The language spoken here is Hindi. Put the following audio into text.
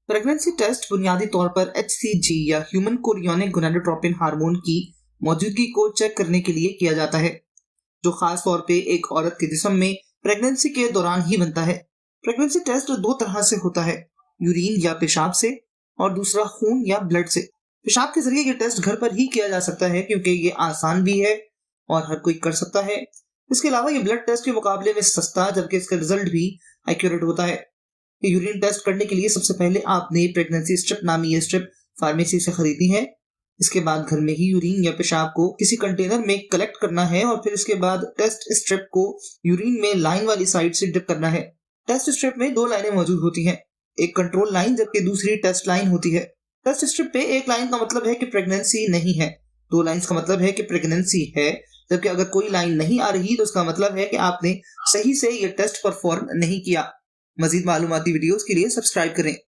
प्रेगनेंसी टेस्ट बुनियादी तौर पर HCG या ह्यूमन कोरियोनिक गोनाडोट्रोपिन हार्मोन की मौजूदगी को चेक करने के लिए किया जाता है, जो खास तौर पे एक औरत के जिस्म में प्रेगनेंसी के दौरान ही बनता है। प्रेगनेंसी टेस्ट दो तरह से होता है, यूरिन या पेशाब से और दूसरा खून या ब्लड से। पेशाब के जरिए ये टेस्ट घर पर ही किया जा सकता है क्योंकि ये आसान भी है और हर कोई कर सकता है। इसके अलावा ये ब्लड टेस्ट के मुकाबले में सस्ता, जबकि इसका रिजल्ट भी एक्यूरेट होता है। यूरिन टेस्ट करने के लिए सबसे पहले आपने प्रेगनेंसी स्ट्रिप नामी ये स्ट्रिप फार्मेसी से खरीदी है। इसके बाद घर में ही यूरिन या पेशाब को किसी कंटेनर में कलेक्ट करना है और फिर इसके बाद टेस्ट स्ट्रिप को यूरिन में लाइन वाली साइड से डिप करना है। टेस्ट स्ट्रिप में दो लाइनें मौजूद होती हैं, एक कंट्रोल लाइन जबकि दूसरी टेस्ट लाइन होती है। टेस्ट स्ट्रिप पे एक लाइन का मतलब है कि प्रेगनेंसी नहीं है, दो लाइंस का मतलब है कि प्रेगनेंसी है, जबकि अगर कोई लाइन नहीं आ रही तो उसका मतलब है कि आपने सही से ये टेस्ट परफॉर्म नहीं किया। मजीद मालूमाती वीडियोस के लिए सब्सक्राइब करें।